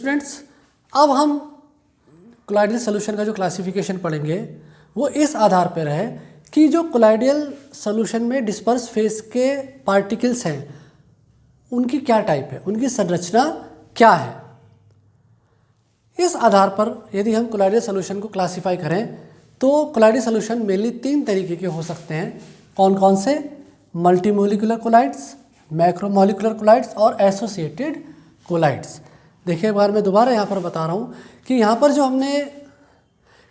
Students, अब हम colloidal solution का जो क्लासिफिकेशन पढ़ेंगे वो इस आधार पर है कि जो कोलाइडल सॉल्यूशन में डिस्पर्स फेज के पार्टिकल्स हैं उनकी क्या टाइप है, उनकी संरचना क्या है। इस आधार पर यदि हम कोलाइडल सॉल्यूशन को क्लासिफाई करें तो कोलाइडल सॉल्यूशन मेनली 3 तरीके के हो सकते हैं। कौन कौन से? मल्टीमोलिकुलर कोलाइड्स, मैक्रोमोलिकुलर कोलाइड्स और एसोसिएटेड कोलाइड्स। देखिए एक बार मैं दोबारा यहाँ पर बता रहा हूँ कि यहाँ पर जो हमने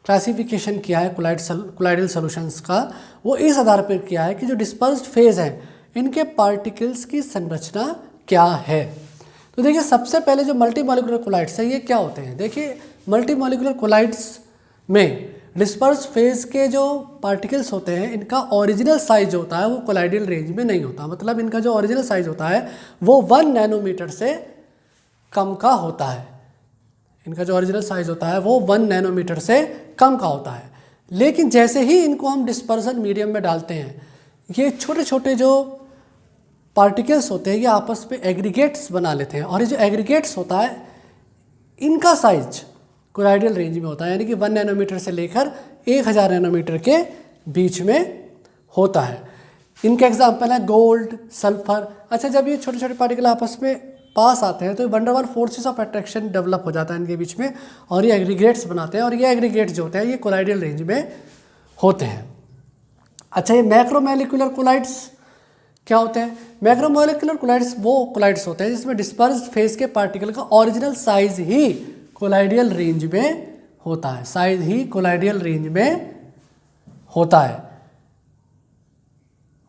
क्लासिफिकेशन किया है कोलाइडल सॉल्यूशंस का, वो इस आधार पर किया है कि जो डिस्पर्स्ड फेज हैं इनके पार्टिकल्स की संरचना क्या है। तो देखिए सबसे पहले जो मल्टीमोलिकुलर कोलाइड्स हैं ये क्या होते हैं। देखिए मल्टीमोलिकुलर कोलाइड्स में डिस्पर्स फेज के जो पार्टिकल्स होते हैं इनका ओरिजिनल साइज होता है वो कोलाइडल रेंज में नहीं होता। मतलब इनका जो ओरिजिनल साइज होता है वो 1 नैनोमीटर से कम का होता है। इनका जो ओरिजिनल साइज होता है वो 1 नैनोमीटर से कम का होता है। लेकिन जैसे ही इनको हम डिस्पर्सन मीडियम में डालते हैं ये छोटे छोटे जो पार्टिकल्स होते हैं ये आपस में एग्रीगेट्स बना लेते हैं और ये जो एग्रीगेट्स होता है इनका साइज कोलाइडल रेंज में होता है, यानी कि 1 नैनोमीटर से लेकर 1000 नैनोमीटर के बीच में होता है। इनके एग्जाम्पल है गोल्ड, सल्फर। अच्छा, जब ये छोटे छोटे पार्टिकल आपस में पास आते हैं तो वंडर वाल फोर्सेस ऑफ अट्रैक्शन डेवलप हो जाता है इनके बीच में और ये एग्रीगेट्स बनाते हैं और ये एग्रीगेट्स जो होते हैं ये कोलाइडल रेंज में होते हैं। अच्छा, ये मैक्रोमोलिकुलर कोलाइड्स क्या होते हैं? मैक्रोमोलिकुलर कोलाइड्स वो कोलाइड्स होते हैं जिसमें डिस्पर्स्ड फेज के पार्टिकल का ओरिजिनल साइज ही कोलाइडल रेंज में होता है, साइज ही कोलाइडल रेंज में होता है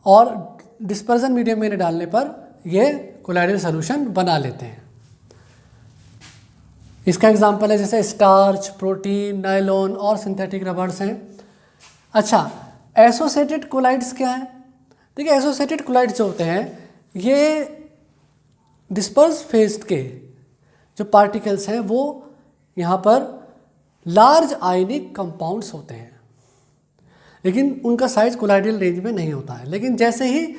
और डिस्पर्सन मीडियम में डालने पर ये कोलाइडल सॉल्यूशन बना लेते हैं। इसका एग्जांपल है जैसे स्टार्च, प्रोटीन, नायलॉन और सिंथेटिक रबर्स हैं। अच्छा, एसोसिएटेड कोलाइड्स क्या है? देखिए एसोसिएटेड कोलाइड्स जो होते हैं ये डिस्पर्स फेज के जो पार्टिकल्स हैं वो यहाँ पर लार्ज आयनिक कंपाउंड्स होते हैं लेकिन उनका साइज कोलाइडल रेंज में नहीं होता है। लेकिन जैसे ही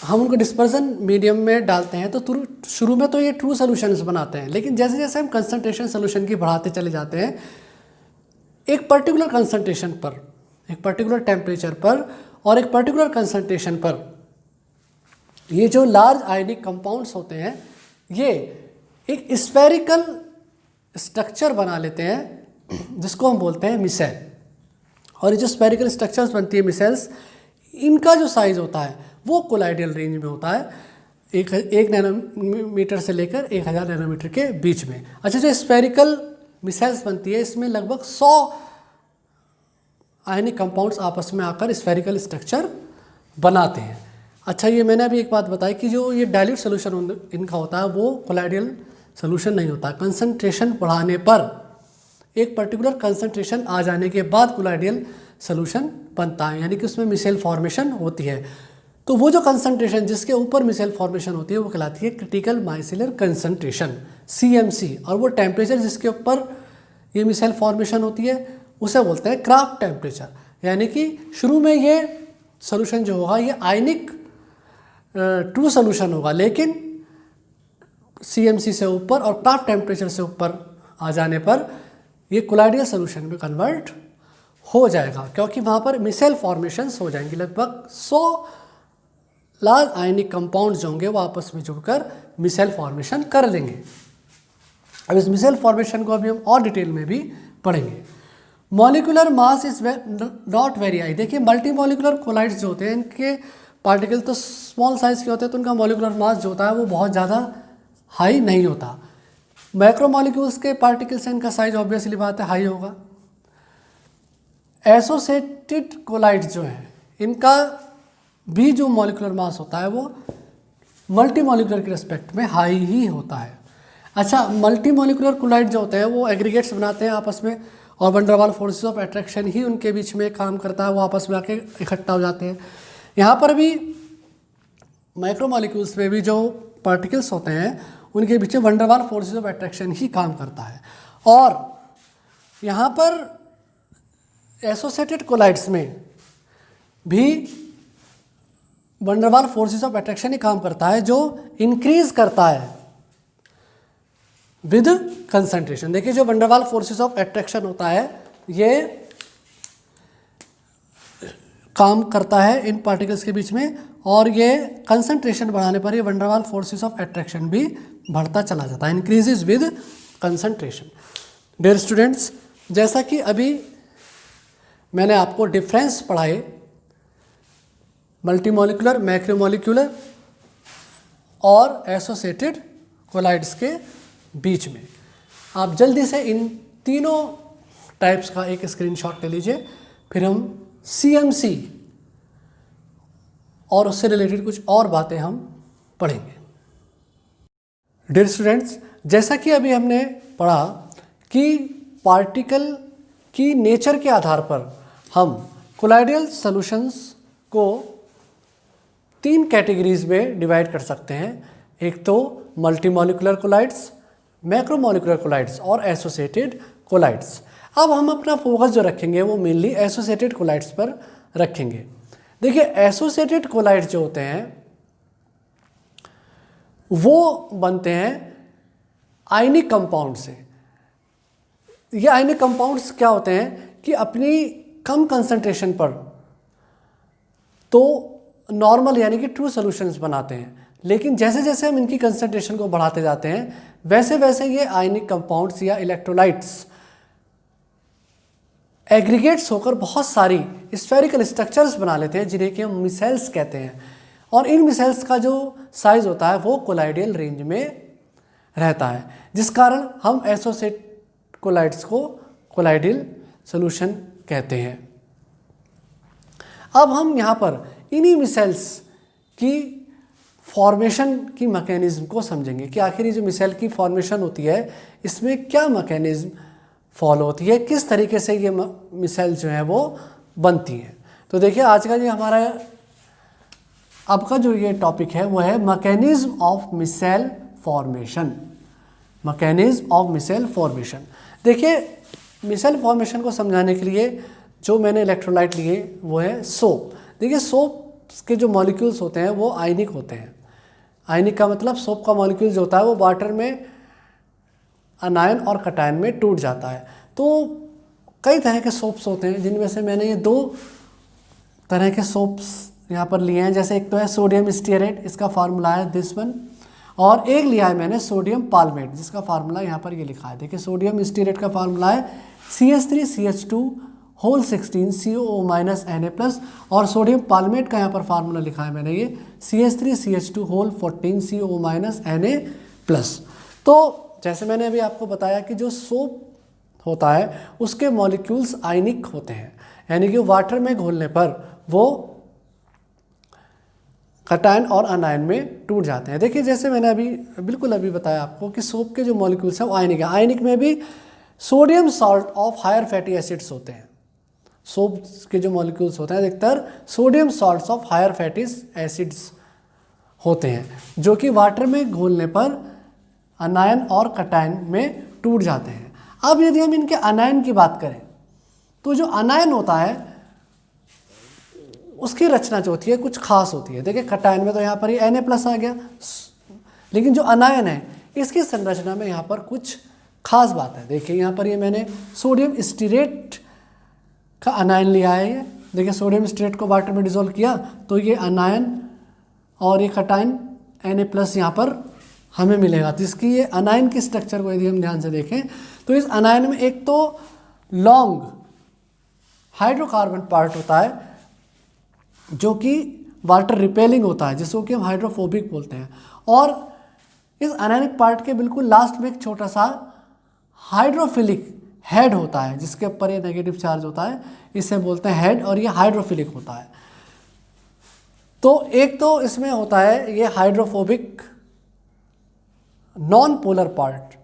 हम उनको डिस्पर्सन मीडियम में डालते हैं तो शुरू में तो ये ट्रू सॉल्यूशंस बनाते हैं, लेकिन जैसे जैसे हम कंसंट्रेशन सॉल्यूशन की बढ़ाते चले जाते हैं एक पर्टिकुलर कंसंट्रेशन पर, एक पर्टिकुलर टेम्परेचर पर और एक पर्टिकुलर कंसंट्रेशन पर ये जो लार्ज आयनिक कंपाउंड्स होते हैं ये एक स्फेरिकल स्ट्रक्चर बना लेते हैं जिसको हम बोलते हैं मिसेल। और ये जो स्फेरिकल स्ट्रक्चर्स बनती है मिसेल्स, इनका जो साइज होता है वो कोलाइडल रेंज में होता है, एक नैनोमीटर से लेकर 1000 नैनोमीटर के बीच में। अच्छा, जो स्फेरिकल मिसेल्स बनती है इसमें लगभग 100 आयनिक कंपाउंड्स आपस में आकर स्फेरिकल स्ट्रक्चर बनाते हैं। अच्छा, ये मैंने अभी एक बात बताई कि जो ये डाइल्यूट सॉल्यूशन इनका होता है वो कोलाइडल सॉल्यूशन नहीं होता। कंसंट्रेशन बढ़ाने पर एक पर्टिकुलर कंसंट्रेशन आ जाने के बाद कोलाइडल सॉल्यूशन बनता है, यानी कि उसमें मिसेल फॉर्मेशन होती है। तो वो जो कंसंट्रेशन जिसके ऊपर मिसेल फॉर्मेशन होती है वो कहलाती है क्रिटिकल माइसेलर कंसंट्रेशन, CMC। और वो टेम्परेचर जिसके ऊपर ये मिसेल फॉर्मेशन होती है उसे बोलते हैं क्राफ्ट टेम्परेचर। यानी कि शुरू में ये सॉल्यूशन जो होगा ये आयनिक ट्रू सॉल्यूशन होगा, लेकिन CMC से ऊपर और क्राफ्ट टेम्परेचर से ऊपर आ जाने पर ये कोलाइडल सॉल्यूशन में कन्वर्ट हो जाएगा, क्योंकि वहाँ पर मिसेल फॉर्मेशंस हो जाएंगी। लगभग 100 लार्ज आयनिक कंपाउंड्स जो होंगे वो आपस में जुड़कर मिसेल फॉर्मेशन कर लेंगे। अब इस मिसेल फॉर्मेशन को अभी हम और डिटेल में भी पढ़ेंगे। Molecular mass is not very high. देखिए मल्टीमोलिकुलर कोलाइड्स जो होते हैं इनके पार्टिकल तो स्मॉल साइज के होते हैं तो उनका मॉलिक्यूलर मास जो होता है वो बहुत ज़्यादा हाई नहीं होता। मैक्रोमोलिक्यूल्स के पार्टिकल्स हैं इनका साइज ऑब्वियसली बात है हाई होगा। एसोसिएटेड कोलाइड्स जो हैं इनका भी जो मॉलिक्यूलर मास होता है वो मल्टीमोलिकुलर के रिस्पेक्ट में हाई ही होता है। अच्छा, मल्टीमोलिकुलर कोलाइड जो होते हैं वो एग्रीगेट्स बनाते हैं आपस में और वंडर वाल फोर्सेस ऑफ अट्रैक्शन ही उनके बीच में काम करता है, वो आपस में आके इकट्ठा हो जाते हैं। यहाँ पर भी माइक्रोमोलिक्यूल्स में भी जो पार्टिकल्स होते हैं उनके बीच में वंडर वाल फोर्सेस ऑफ अट्रैक्शन ही काम करता है। और यहाँ पर एसोसिएटेड कोलाइड्स में भी वंडर वाल फोर्सेस ऑफ अट्रैक्शन ही काम करता है जो इंक्रीज करता है विद कंसंट्रेशन। देखिए जो वंडरवाल फोर्सेस ऑफ अट्रैक्शन होता है ये काम करता है इन पार्टिकल्स के बीच में, और ये कंसंट्रेशन बढ़ाने पर ये वंडरवाल फोर्सेस ऑफ अट्रैक्शन भी बढ़ता चला जाता है, increases with concentration. Dear students, जैसा कि अभी मैंने आपको डिफरेंस पढ़ाए मल्टीमोलिकुलर, मैक्रोमोलिकुलर और एसोसिएटेड कोलाइड्स के बीच में, आप जल्दी से इन तीनों टाइप्स का एक स्क्रीनशॉट ले लीजिए, फिर हम CMC और उससे रिलेटेड कुछ और बातें हम पढ़ेंगे। डियर स्टूडेंट्स, जैसा कि अभी हमने पढ़ा कि पार्टिकल की नेचर के आधार पर हम कोलाइडियल सॉल्यूशंस को 3 कैटेगरीज में डिवाइड कर सकते हैं। एक तो मल्टीमोलिकुलर कोलाइड्स, मैक्रोमोलिकुलर कोलाइड्स और एसोसिएटेड कोलाइड्स। अब हम अपना फोकस जो रखेंगे वो मेनली एसोसिएटेड कोलाइड्स पर रखेंगे। देखिए एसोसिएटेड कोलाइड्स जो होते हैं वो बनते हैं आयनिक कंपाउंड से। ये आयनिक कंपाउंड्स क्या होते हैं कि अपनी कम कंसंट्रेशन पर तो नॉर्मल यानी कि ट्रू सॉल्यूशंस बनाते हैं, लेकिन जैसे जैसे हम इनकी कंसंट्रेशन को बढ़ाते जाते हैं वैसे वैसे ये आयनिक कंपाउंड्स या इलेक्ट्रोलाइट्स एग्रीगेट्स होकर बहुत सारी स्फेरिकल स्ट्रक्चर्स बना लेते हैं जिन्हें कि हम मिसेल्स कहते हैं, और इन मिसेल्स का जो साइज होता है वो कोलाइडियल रेंज में रहता है, जिस कारण हम एसोसिएट कोलाइड्स को कोलाइडियल सॉल्यूशन कहते हैं। अब हम यहाँ पर इन्हीं मिसेल्स की फॉर्मेशन की मैकेनिज्म को समझेंगे कि आखिर ये जो मिसेल की फॉर्मेशन होती है इसमें क्या मैकेनिज्म फॉलो होती है, किस तरीके से ये मिसेल जो है वो बनती हैं। तो देखिए आज का ये हमारा अब का जो ये टॉपिक है वो है mechanism of micelle formation. Mechanism of micelle formation. देखिए मिसेल फॉर्मेशन को समझाने के लिए जो मैंने इलेक्ट्रोलाइट लिए वो है सोप। देखिए सोप के जो मॉलिक्यूल्स होते हैं वो आयनिक होते हैं। आयनिक का मतलब सोप का मॉलिक्यूल जो होता है वो वाटर में अनायन और कटायन में टूट जाता है। तो कई तरह के सोप्स होते हैं जिनमें से मैंने ये 2 तरह के सोप्स यहाँ पर लिए हैं। जैसे एक तो है सोडियम स्टीयरेट, इसका फार्मूला है दिस वन, और एक लिया है मैंने सोडियम पाल्मेट जिसका फार्मूला यहाँ पर ये लिखा है। देखिए सोडियम स्टीयरेट का फार्मूला है CH3CH2 होल 16 COO- Na+, और सोडियम पाल्मेट का यहाँ पर फार्मूला लिखा है मैंने ये CH3CH2 होल 14 COO- Na+। तो जैसे मैंने अभी आपको बताया कि जो सोप होता है उसके मॉलिक्यूल्स आयनिक होते हैं, यानी कि वाटर में घोलने पर वो कटायन और अनायन में टूट जाते हैं। देखिए जैसे मैंने बिल्कुल अभी बताया आपको कि सोप के जो मॉलिक्यूल्स हैं वो आयनिक है। आयनिक में भी sodium salt of higher fatty acids होते हैं। सोप के जो मॉलिक्यूल्स होते हैं अधिकतर sodium salts of higher fatty acids होते हैं जो कि वाटर में घोलने पर अनायन और कटायन में टूट जाते हैं। अब यदि हम इनके अनायन की बात करें तो जो अनायन होता है उसकी रचना जो होती है कुछ खास होती है। देखिए कटायन में तो यहाँ पर ये Na+ आ गया, लेकिन जो अनायन है इसकी संरचना में यहाँ पर कुछ खास बात है। देखिए यहाँ पर ये मैंने सोडियम स्टीरेट का अनायन लिया है। ये देखिए सोडियम स्टीरेट को वाटर में डिसॉल्व किया तो ये अनायन और ये कटायन Na+ यहाँ पर हमें मिलेगा। तो इसकी ये अनायन की स्ट्रक्चर को यदि हम ध्यान से देखें तो इस अनायन में एक तो लॉन्ग हाइड्रोकार्बन पार्ट होता है जो कि वाटर रिपेलिंग होता है, जिसको कि हम हाइड्रोफोबिक बोलते हैं, और इस अनायनिक पार्ट के बिल्कुल लास्ट में एक छोटा सा हाइड्रोफिलिक हेड होता है जिसके ऊपर ये नेगेटिव चार्ज होता है, इसे बोलते हैं हेड, और ये हाइड्रोफिलिक होता है। तो एक तो इसमें होता है ये हाइड्रोफोबिक नॉन पोलर पार्ट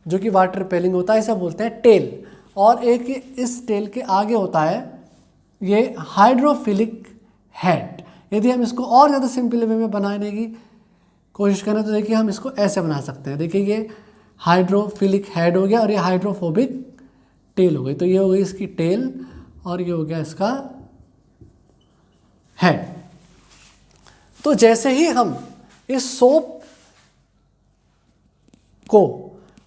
जो कि वाटर रिपेलिंग होता है, इसे बोलते हैं टेल, और एक इस टेल के आगे होता है ये हाइड्रोफिलिक हेड। यदि हम इसको और ज़्यादा सिंपल वे में बनाने की कोशिश करें तो देखिए हम इसको ऐसे बना सकते हैं। देखिए ये हाइड्रोफिलिक हेड हो गया और ये हाइड्रोफोबिक टेल हो गई। तो ये हो गई इसकी टेल और ये हो गया इसका हेड। तो जैसे ही हम इस सोप को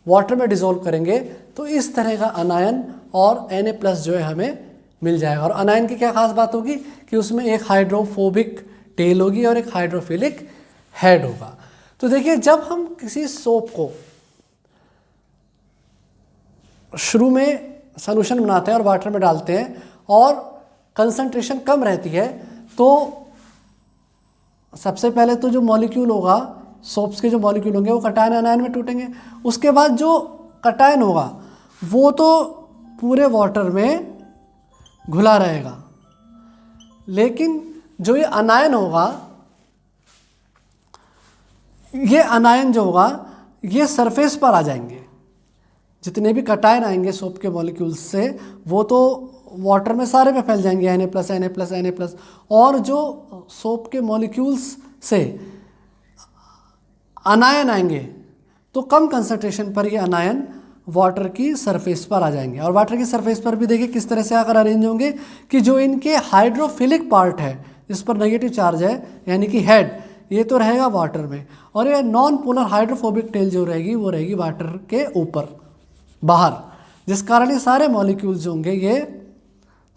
वाटर में डिज़ोल्व करेंगे तो इस तरह का अनायन और Na+ जो है हमें मिल जाएगा। और अनायन की क्या खास बात होगी कि उसमें एक हाइड्रोफोबिक टेल होगी और एक हाइड्रोफिलिक हेड होगा। तो देखिए, जब हम किसी सोप को शुरू में सॉल्यूशन बनाते हैं और वाटर में डालते हैं और कंसंट्रेशन कम रहती है, तो सबसे पहले तो जो मॉलिक्यूल होगा, सोप्स के जो मॉलिक्यूल होंगे वो कटायन अनायन में टूटेंगे। उसके बाद जो कटायन होगा वो तो पूरे वाटर में घुला रहेगा, लेकिन जो ये अनायन होगा, ये अनायन जो होगा ये सरफेस पर आ जाएंगे। जितने भी कटायन आएंगे सोप के मॉलिक्यूल्स से वो तो वाटर में सारे पे फैल जाएंगे, Na+, और जो सोप के मॉलिक्यूल्स से अनायन आएंगे तो कम कंसंट्रेशन पर ये अनायन वाटर की सरफेस पर आ जाएंगे। और वाटर की सरफेस पर भी देखिए किस तरह से आकर अरेंज होंगे कि जो इनके हाइड्रोफिलिक पार्ट है जिस पर नेगेटिव चार्ज है, यानी कि हेड, ये तो रहेगा वाटर में, और ये नॉन पोलर हाइड्रोफोबिक टेल जो रहेगी वो रहेगी वाटर के ऊपर बाहर, जिस कारण ये सारे मॉलिक्यूल्स जो होंगे ये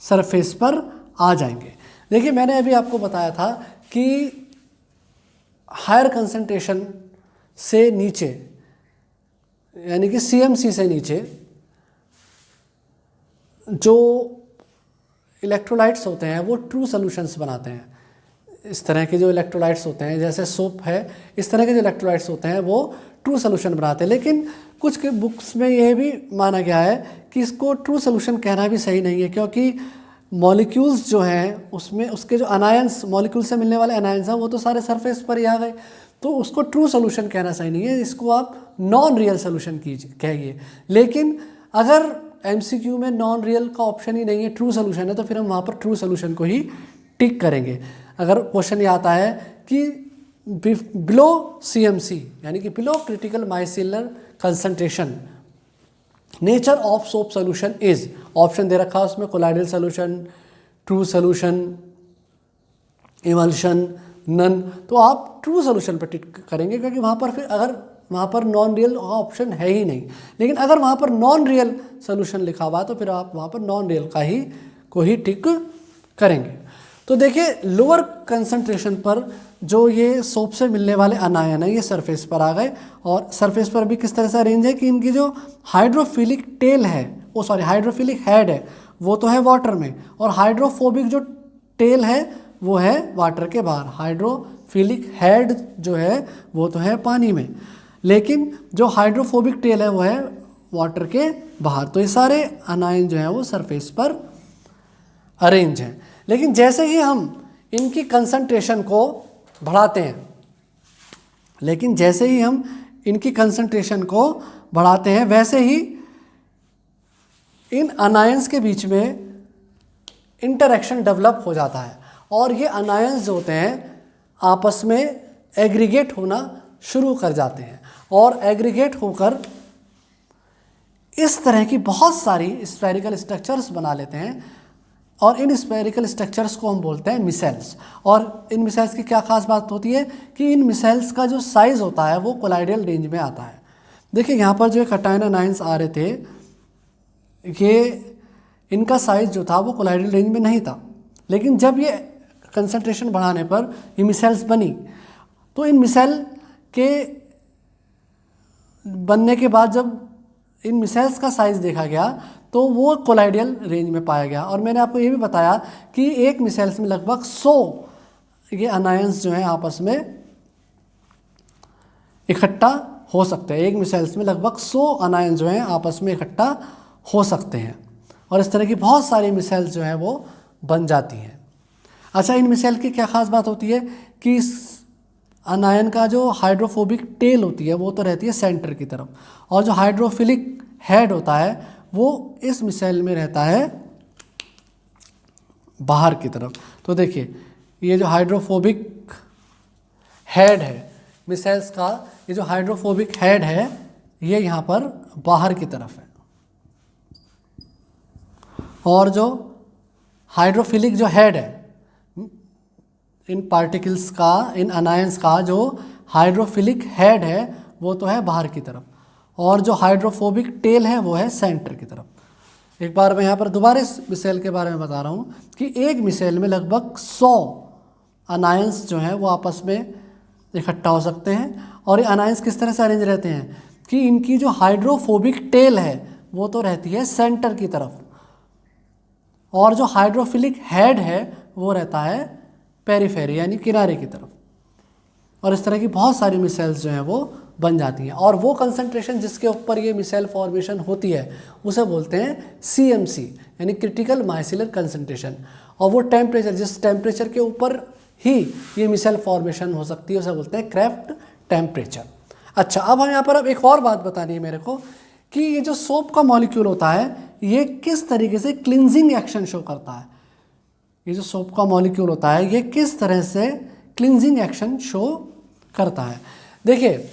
सरफेस पर आ जाएंगे। देखिए, मैंने अभी आपको बताया था कि हायर कंसंट्रेशन से नीचे, यानी कि CMC से नीचे जो इलेक्ट्रोलाइट्स होते हैं वो ट्रू सॉल्यूशंस बनाते हैं। इस तरह के जो इलेक्ट्रोलाइट्स होते हैं, जैसे सोप है, इस तरह के जो इलेक्ट्रोलाइट्स होते हैं वो ट्रू सॉल्यूशन बनाते हैं। लेकिन कुछ के बुक्स में यह भी माना गया है कि इसको ट्रू सॉल्यूशन कहना भी सही नहीं है, क्योंकि मॉलिक्यूल्स जो हैं उसमें उसके जो अनायंस, मॉलिक्यूल से मिलने वाले अनायंस हैं वो तो सारे सरफेस पर ही आ गए, तो उसको ट्रू सॉल्यूशन कहना सही नहीं है, इसको आप नॉन रियल सॉल्यूशन कीजिए कहिए। लेकिन अगर MCQ में नॉन रियल का ऑप्शन ही नहीं है, ट्रू सॉल्यूशन है, तो फिर हम वहाँ पर ट्रू सॉल्यूशन को ही टिक करेंगे। अगर क्वेश्चन ये आता है कि बिलो CMC यानी कि below critical micellar concentration nature of soap solution is, option दे रखा है उसमें colloidal solution, true solution, emulsion, none, तो आप ट्रू सॉल्यूशन पर टिक करेंगे, क्योंकि वहाँ पर फिर अगर वहाँ पर नॉन रियल ऑप्शन है ही नहीं। लेकिन अगर वहाँ पर नॉन रियल सॉल्यूशन लिखा हुआ तो फिर आप वहाँ पर नॉन रियल का ही को ही टिक करेंगे। तो देखिए, लोअर कंसंट्रेशन पर जो ये सोप से मिलने वाले अनायन है ये सरफेस पर आ गए, और सरफेस पर भी किस तरह से अरेंज है कि इनकी जो हाइड्रोफिलिक टेल है, हाइड्रोफिलिक हेड है वो तो है वाटर में, और हाइड्रोफोबिक जो टेल है वो है वाटर के बाहर। हाइड्रोफिलिक हेड जो है वो तो है पानी में, लेकिन जो हाइड्रोफोबिक टेल है वो है वाटर के बाहर। तो ये सारे अनायन जो है वो सरफेस पर अरेंज हैं। लेकिन जैसे ही हम इनकी कंसंट्रेशन को बढ़ाते हैं, वैसे ही इन अनायंस के बीच में इंटरेक्शन डेवलप हो जाता है, और ये अनायंस जो होते हैं आपस में एग्रीगेट होना शुरू कर जाते हैं, और एग्रीगेट होकर इस तरह की बहुत सारी स्फेरिकल स्ट्रक्चर्स बना लेते हैं, और इन स्फेरिकल स्ट्रक्चर्स को हम बोलते हैं मिसेल्स। और इन मिसेल्स की क्या खास बात होती है कि इन मिसेल्स का जो साइज़ होता है वो कोलाइडल रेंज में आता है। देखिए, यहाँ पर जो कटायन अनायंस आ रहे थे, ये इनका साइज़ जो था वो कोलाइडल रेंज में नहीं था, लेकिन जब ये कंसंट्रेशन बढ़ाने पर ये मिसेल्स बनी, तो इन मिसेल के बनने के बाद जब इन मिसेल्स का साइज़ देखा गया तो वो कोलाइडल रेंज में पाया गया। और मैंने आपको ये भी बताया कि एक मिसेल्स में लगभग 100 ये अनायंस जो हैं आपस में इकट्ठा हो सकते हैं। एक मिसेल्स में लगभग 100 अनायंस जो हैं आपस में इकट्ठा हो सकते हैं, और इस तरह की बहुत सारी मिसेल्स जो हैं वो बन जाती हैं। अच्छा, इन मिसेल की क्या खास बात होती है कि इस अनायन का जो हाइड्रोफोबिक टेल होती है वो तो रहती है सेंटर की तरफ, और जो हाइड्रोफिलिक हेड होता है वो इस मिसेल में रहता है बाहर की तरफ। तो देखिए, ये जो हाइड्रोफोबिक हेड है मिसेल्स का, ये जो हाइड्रोफोबिक हेड है ये यहाँ पर बाहर की तरफ है, और जो हाइड्रोफिलिक जो हेड है इन पार्टिकल्स का, इन अनायंस का जो हाइड्रोफिलिक हेड है वो तो है बाहर की तरफ, और जो हाइड्रोफोबिक टेल है वो है सेंटर की तरफ। एक बार मैं यहाँ पर दोबारा इस मिसाइल के बारे में बता रहा हूँ कि एक मिसाइल में लगभग 100 अनायंस जो हैं वो आपस में इकट्ठा हो सकते हैं। और ये अनायंस किस तरह से अरेंज रहते हैं कि इनकी जो हाइड्रोफोबिक टेल है वो तो रहती है सेंटर की तरफ, और जो हाइड्रोफिलिक हेड है वो रहता है पेरिफेरी यानी किनारे की तरफ। और इस तरह की बहुत सारी मिसाइल्स जो हैं वो बन जाती हैं। और वो कंसंट्रेशन जिसके ऊपर ये मिसाइल फॉर्मेशन होती है उसे बोलते हैं CMC यानी क्रिटिकल माइसिलर कंसंट्रेशन। और वो टेम्परेचर, जिस टेम्परेचर के ऊपर ही ये मिसाइल फॉर्मेशन हो सकती है उसे बोलते हैं क्रेफ्ट टेम्परेचर। अच्छा, अब हम यहाँ पर एक और बात बतानी है मेरे को कि ये जो सोप का मॉलिक्यूल होता है ये किस तरीके से क्लिनजिंग एक्शन शो करता है। ये जो सोप का मॉलिक्यूल होता है ये किस तरह से क्लिनजिंग एक्शन शो करता है। देखिए,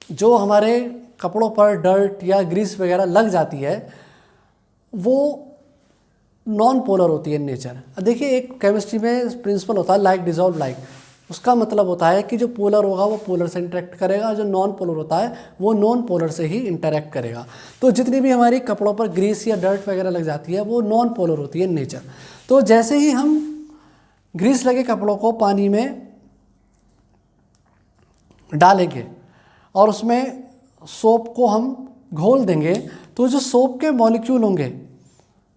जो हमारे कपड़ों पर डर्ट या ग्रीस वगैरह लग जाती है वो नॉन पोलर होती है इन नेचर। देखिए, एक केमिस्ट्री में प्रिंसिपल होता है लाइक डिजॉल्व लाइक। उसका मतलब होता है कि जो पोलर होगा वो पोलर से इंटरेक्ट करेगा, जो नॉन पोलर होता है वो नॉन पोलर से ही इंटरेक्ट करेगा। तो जितनी भी हमारी कपड़ों पर ग्रीस या डर्ट वगैरह लग जाती है वो नॉन पोलर होती है इन नेचर। तो जैसे ही हम ग्रीस लगे कपड़ों को पानी में डालेंगे और उसमें सोप को हम घोल देंगे तो जो सोप के मॉलिक्यूल होंगे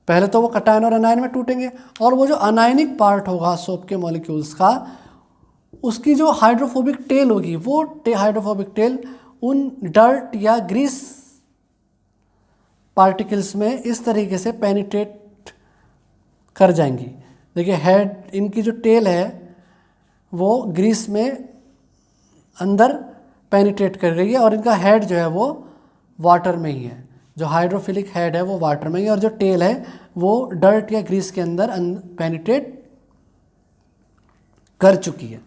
पहले तो वो कटायन और अनायन में टूटेंगे, और वो जो अनायनिक पार्ट होगा सोप के मॉलिक्यूल्स का उसकी जो हाइड्रोफोबिक टेल होगी वो हाइड्रोफोबिक टेल उन डर्ट या ग्रीस पार्टिकल्स में इस तरीके से पेनिट्रेट कर जाएंगी। देखिए, हेड, इनकी जो टेल है वो ग्रीस में अंदर पेनिट्रेट कर रही है और इनका हेड जो है वो वाटर में ही है। जो हाइड्रोफिलिक हेड है वो वाटर में ही है और जो टेल है वो डर्ट या ग्रीस के अंदर पेनिट्रेट कर चुकी है।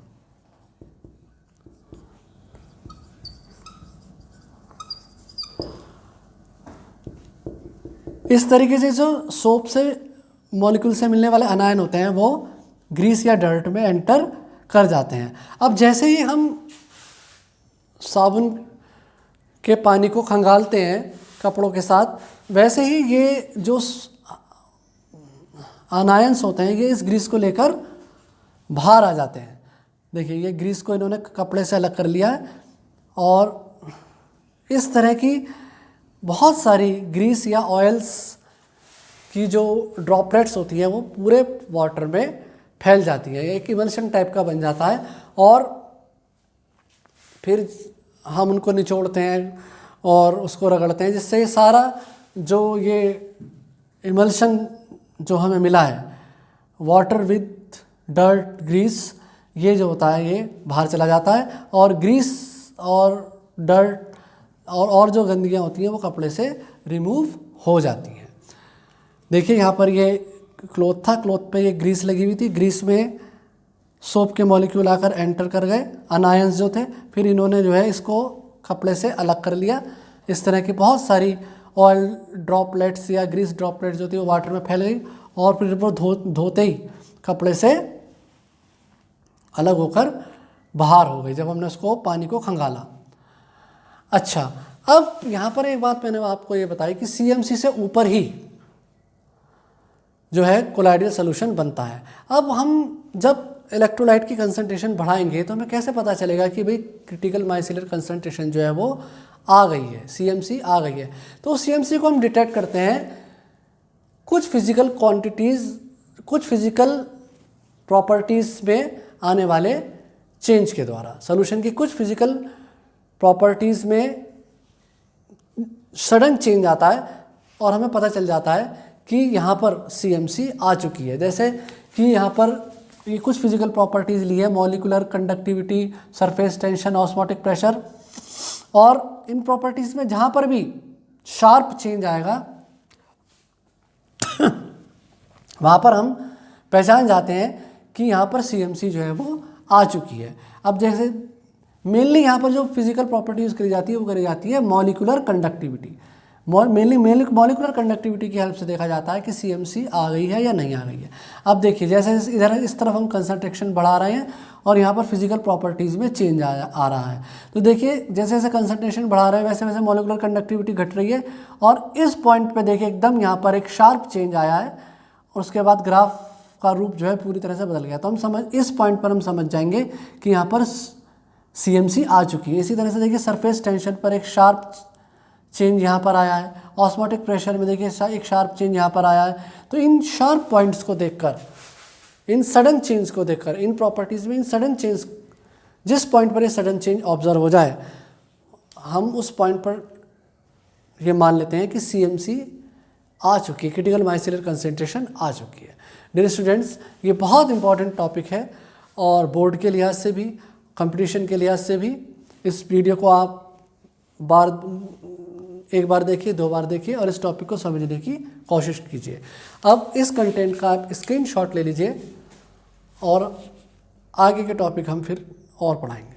इस तरीके से जो सोप से मॉलिक्यूल से मिलने वाले अनायन होते हैं वो ग्रीस या डर्ट में एंटर कर जाते हैं। अब जैसे ही हम साबुन के पानी को खंगालते हैं कपड़ों के साथ, वैसे ही ये जो अनायंस होते हैं ये इस ग्रीस को लेकर बाहर आ जाते हैं। देखिए, ये ग्रीस को इन्होंने कपड़े से अलग कर लिया है और इस तरह की बहुत सारी ग्रीस या ऑयल्स की जो ड्रॉपलेट्स होती हैं वो पूरे वाटर में फैल जाती हैं। एक इमल्शन टाइप का बन जाता है और फिर हम उनको निचोड़ते हैं और उसको रगड़ते हैं, जिससे ये सारा जो ये इमल्शन जो हमें मिला है वाटर विद डर्ट ग्रीस, ये जो होता है ये बाहर चला जाता है और ग्रीस और डर्ट और जो गंदगियाँ होती हैं वो कपड़े से रिमूव हो जाती हैं। देखिए, यहाँ पर ये क्लॉथ था, क्लॉथ पे ये ग्रीस लगी हुई थी, ग्रीस में सोप के मॉलिक्यूल आकर एंटर कर गए, अनायंस जो थे, फिर इन्होंने जो है इसको कपड़े से अलग कर लिया। इस तरह की बहुत सारी ऑयल ड्रॉपलेट्स या ग्रीस ड्रॉपलेट्स जो थी वो वाटर में फैल गई और फिर वो धोते ही कपड़े से अलग होकर बाहर हो गई जब हमने उसको पानी को खंगाला। अच्छा, अब यहाँ पर एक बात मैंने आपको ये बताई कि CMC से ऊपर ही जो है कोलाइडल सोल्यूशन बनता है। अब हम जब इलेक्ट्रोलाइट की कंसंट्रेशन बढ़ाएंगे तो हमें कैसे पता चलेगा कि भाई क्रिटिकल माइसिलर कंसंट्रेशन जो है वो आ गई है, CMC आ गई है। तो CMC को हम डिटेक्ट करते हैं कुछ फिजिकल क्वांटिटीज़, कुछ फिजिकल प्रॉपर्टीज़ में आने वाले चेंज के द्वारा। सोल्यूशन की कुछ फिजिकल प्रॉपर्टीज़ में सडन चेंज आता है और हमें पता चल जाता है कि यहाँ पर CMC आ चुकी है। जैसे कि यहाँ पर ये कुछ फिजिकल प्रॉपर्टीज़ ली है, molecular conductivity, surface tension, osmotic pressure, और इन प्रॉपर्टीज़ में जहाँ पर भी शार्प चेंज आएगा वहाँ पर हम पहचान जाते हैं कि यहाँ पर CMC जो है वो आ चुकी है। अब जैसे मेनली यहाँ पर जो फिजिकल प्रॉपर्टी यूज़ करी जाती है वो करी जाती है molecular conductivity. Mainly molecular conductivity की हेल्प से देखा जाता है कि CMC आ गई है या नहीं आ गई है। अब देखिए जैसे इधर इस तरफ हम कंसंट्रेशन बढ़ा रहे हैं और यहाँ पर फिजिकल प्रॉपर्टीज़ में चेंज आ रहा है। तो देखिए जैसे जैसे कंसंट्रेशन बढ़ा रहे हैं वैसे वैसे मॉलिकुलर कंडक्टिविटी घट रही है और इस पॉइंट पे देखिए एकदम यहाँ पर एक शार्प चेंज आया है और उसके बाद ग्राफ का रूप जो है पूरी तरह से बदल गया। तो हम इस पॉइंट पर हम समझ जाएंगे कि यहाँ पर CMC आ चुकी है। इसी तरह से देखिए सरफेस टेंशन पर एक शार्प चेंज यहाँ पर आया है, ऑस्मोटिक प्रेशर में देखिए एक शार्प चेंज यहाँ पर आया है। तो इन शार्प पॉइंट्स को देखकर, इन सडन चेंज को देखकर, इन प्रॉपर्टीज़ में इन सडन चेंज, जिस पॉइंट पर ये सडन चेंज ऑब्जर्व हो जाए हम उस पॉइंट पर ये मान लेते हैं कि CMC आ चुकी है, क्रिटिकल माइसेलर कंसेंट्रेशन आ चुकी है। डियर स्टूडेंट्स, ये बहुत इंपॉर्टेंट टॉपिक है और बोर्ड के लिहाज से भी, कंपटीशन के लिहाज से भी। इस वीडियो को आप एक बार देखिए, 2 बार देखिए और इस टॉपिक को समझने की कोशिश कीजिए। अब इस कंटेंट का आप स्क्रीनशॉट ले लीजिए और आगे के टॉपिक हम फिर और पढ़ाएंगे।